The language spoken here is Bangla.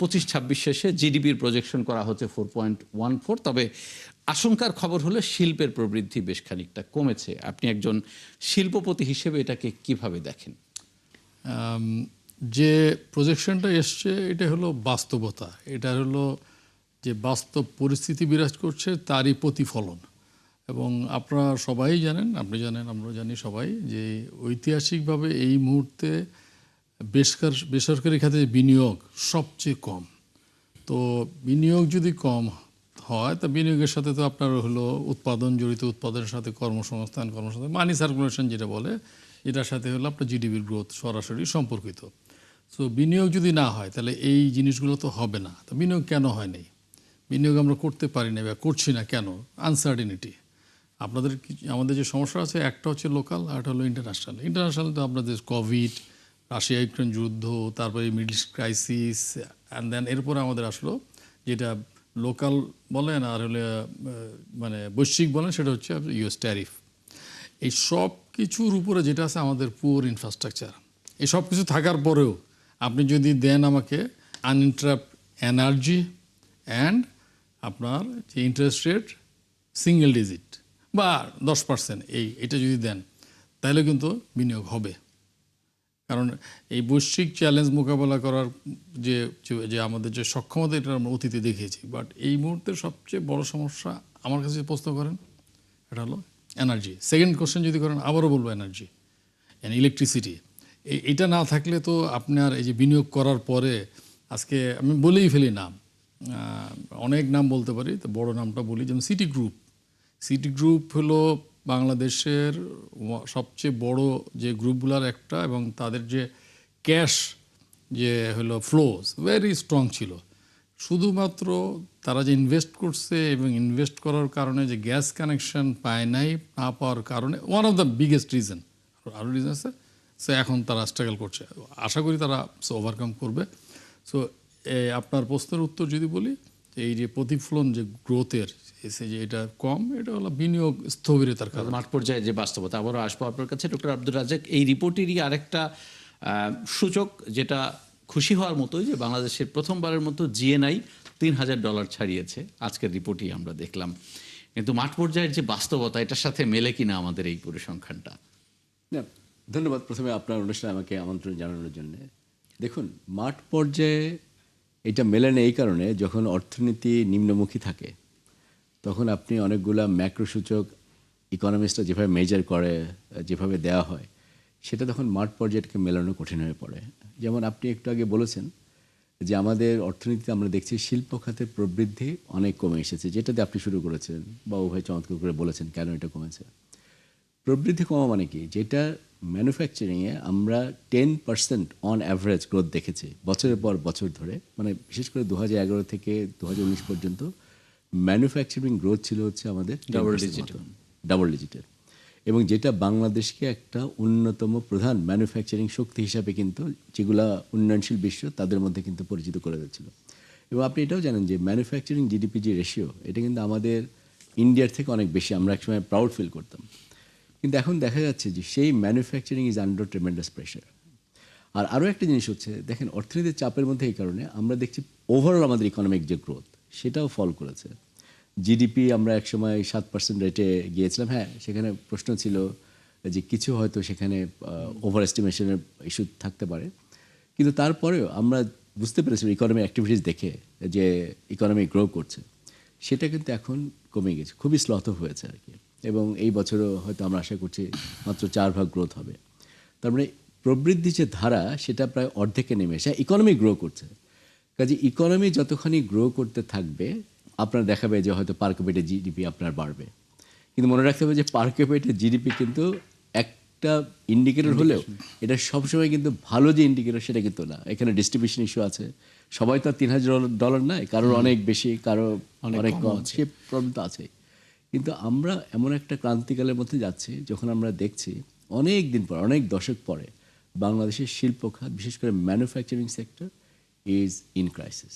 25-26 শেষে জিডিপির প্রজেকশন করা হচ্ছে 4.14, তবে আশঙ্কার খবর হলো শিল্পের প্রবৃদ্ধি বেশ খানিকটা কমেছে। আপনি একজন শিল্পপতি হিসেবে এটাকে কিভাবে দেখেন? যে প্রজেকশনটা এসছে এটা হলো বাস্তবতা, এটা হলো যে বাস্তব পরিস্থিতি বিরাজ করছে তারই প্রতিফলন। এবং আপনারা সবাই জানেন, আপনি জানেন, আমরা জানি সবাই, যে ঐতিহাসিকভাবে এই মুহূর্তে বেসরকারি খাতে বিনিয়োগ সবচেয়ে কম। তো বিনিয়োগ যদি কম হয়, তা বিনিয়োগের সাথে তো আপনার হলো উৎপাদন জড়িত, উৎপাদনের সাথে কর্মসংস্থান, মানি সার্কুলেশন যেটা বলে, এটার সাথে হলো আপনার জিডিপির গ্রোথ সরাসরি সম্পর্কিত। সো বিনিয়োগ যদি না হয় তাহলে এই জিনিসগুলো তো হবে না। তো বিনিয়োগ কেন হয় নাই? বিনিয়োগ আমরা করতে পারি না বা করছি না কেন? আনসার্টিনিটি। আমাদের যে সমস্যা আছে, একটা হচ্ছে লোকাল আর একটা হলো ইন্টারন্যাশনাল। ইন্টারন্যাশনাল তো আপনাদের কোভিড, রাশিয়া ইউক্রেন যুদ্ধ, তারপরে middle east crisis, and then এরপরে আমাদের আসলো যেটা লোকাল বলেন আর হলে মানে বৈশ্বিক বলেন, সেটা হচ্ছে ইউএস ট্যারিফ। এই সব কিছুর উপরে যেটা আছে আমাদের পুয়ার ইনফ্রাস্ট্রাকচার। এই সব কিছু থাকার পরেও আপনি যদি দেন আমাকে আনইন্টারাপ্ট এনার্জি অ্যান্ড আপনার যে ইন্টারেস্ট রেট সিঙ্গেল ডিজিট বা 10%, এটা যদি দেন, তাহলে কিন্তু বিনিয়োগ হবে। কারণ এই বৈশ্বিক চ্যালেঞ্জ মোকাবেলা করার যে যে আমাদের যে সক্ষমতা, এটা আমরা অতীতে দেখেছি। বাট এই মুহূর্তে সবচেয়ে বড় সমস্যা আমার কাছে প্রশ্ন করেন, এটা হলো এনার্জি। সেকেন্ড কোশ্চেন যদি করেন, আবারও বলবো এনার্জি অ্যান্ড ইলেকট্রিসিটি। এটা না থাকলে তো আপনার এই যে বিনিয়োগ করার পরে, আজকে আমি বলেই ফেলি নাম, অনেক নাম বলতে পারি, তো বড় নামটা বলি, যেমন সিটি গ্রুপ। সিটি গ্রুপ হলো বাংলাদেশের সবচেয়ে বড় যে গ্রুপগুলোর একটা, এবং তাদের যে ক্যাশ যে হলো ফ্লোজ ভেরি স্ট্রং ছিল। শুধুমাত্র তারা যে ইনভেস্ট করছে এবং ইনভেস্ট করার কারণে যে গ্যাস কানেকশন পায় নাই, না পাওয়ার কারণে, one of the biggest reason, আরও রিজন আছে, সো এখন তারা স্ট্রাগল করছে। আশা করি তারা ওভারকাম করবে। সো আপনার প্রশ্নের উত্তর যদি বলি, এই যে প্রতিফলন যে গ্রোথের যে এটা কম, এটা হলো বিনিয়োগ স্থবিরতার কারণে। মাঠ পর্যায়ে যে বাস্তবতা। আবারও আসবো আপনার কাছে ডক্টর আব্দুর রাজ্জাক। এই রিপোর্টেরই আরেকটা সূচক যেটা খুশি হওয়ার মতো, যে বাংলাদেশের প্রথমবারের মতো জিএনআই $3,000 ছাড়িয়েছে, আজকের রিপোর্টই আমরা দেখলাম। কিন্তু মাঠ পর্যায়ের যে বাস্তবতা, এটার সাথে মেলে কিনা আমাদের এই পরিসংখ্যানটা? না, ধন্যবাদ প্রথমে আপনার অনুষ্ঠানে আমাকে আমন্ত্রণ জানানোর জন্য। দেখুন, মাঠ পর্যায়ে এটা মেলে না এই কারণে, যখন অর্থনীতি নিম্নমুখী থাকে তখন আপনি অনেকগুলা ম্যাক্রো সূচক ইকোনমিস্টরা যেভাবে মেজার করে, যেভাবে দেওয়া হয়, সেটা তখন মাঠ পর্যায়টাকে মেলানো কঠিন হয়ে পড়ে। যেমন আপনি একটু আগে বলেছেন যে আমাদের অর্থনীতিতে আমরা দেখছি শিল্প খাতের প্রবৃদ্ধি অনেক কমে এসেছে, যেটাতে আপনি শুরু করেছেন বা উভয় চমৎকার করে বলেছেন কেন এটা কমেছে। প্রবৃদ্ধি কমা মানে কি? যেটা ম্যানুফ্যাকচারিংয়ে আমরা 10% অন অ্যাভারেজ গ্রোথ দেখেছি বছরের পর বছর ধরে, মানে বিশেষ করে 2011 থেকে 2019 পর্যন্ত ম্যানুফ্যাকচারিং গ্রোথ ছিল হচ্ছে আমাদের ডাবল ডিজিটের, এবং যেটা বাংলাদেশকে একটা অন্যতম প্রধান ম্যানুফ্যাকচারিং শক্তি হিসাবে কিন্তু, যেগুলা উন্নয়নশীল বিশ্ব তাদের মধ্যে কিন্তু পরিচিত করে দিচ্ছিল। এবং আপনি এটাও জানেন যে ম্যানুফ্যাকচারিং জিডিপি যে রেশিও, এটা কিন্তু আমাদের ইন্ডিয়ার থেকে অনেক বেশি, আমরা একসময় প্রাউড ফিল করতাম। কিন্তু এখন দেখা যাচ্ছে যে সেই manufacturing is under tremendous pressure. আর আরও একটা জিনিস হচ্ছে, দেখেন অর্থনীতির চাপের মধ্যে এই কারণে আমরা দেখছি ওভারঅল আমাদের ইকোনমিক যে গ্রোথ, সেটাও ফল করেছে। জিডিপি আমরা একসময় 7% রেটে গিয়েছিলাম। হ্যাঁ, সেখানে প্রশ্ন ছিল যে কিছু হয়তো সেখানে ওভার এস্টিমেশনের ইস্যু থাকতে পারে, কিন্তু তারপরেও আমরা বুঝতে পেরেছি ইকোনমি অ্যাক্টিভিটিস দেখে যে ইকোনমি গ্রো করছে, সেটা কিন্তু এখন কমে গেছে, খুবই স্লথ হয়েছে আর কি। এবং এই বছরও হয়তো আমরা আশা করছি মাত্র 4% গ্রোথ হবে। তার মানে প্রবৃদ্ধি যে ধারা, সেটা প্রায় অর্ধেকে নেমে এসে ইকোনমি গ্রো করছে। কাজে ইকোনমি যতখানি গ্রো করতে থাকবে, আপনার দেখাবে যে হয়তো পার ক্যাপিটা জিডিপি আপনার বাড়বে। কিন্তু মনে রাখতে হবে যে পার ক্যাপিটা জিডিপি কিন্তু একটা ইন্ডিকেটর হলেও এটা সবসময় কিন্তু ভালো যে ইন্ডিকেটর সেটা কিন্তু না। এখানে ডিস্ট্রিবিউশন ইস্যু আছে, সবাই তো আর $3,000 নাই, কারোর অনেক বেশি, কারো অনেক কম, সে প্রবলেম তো আছেই। কিন্তু আমরা এমন একটা ক্রান্তিকালের মধ্যে যাচ্ছি, যখন আমরা দেখছি অনেক দিন পর, অনেক দশক পরে বাংলাদেশের শিল্প খাত, বিশেষ করে manufacturing sector is in crisis.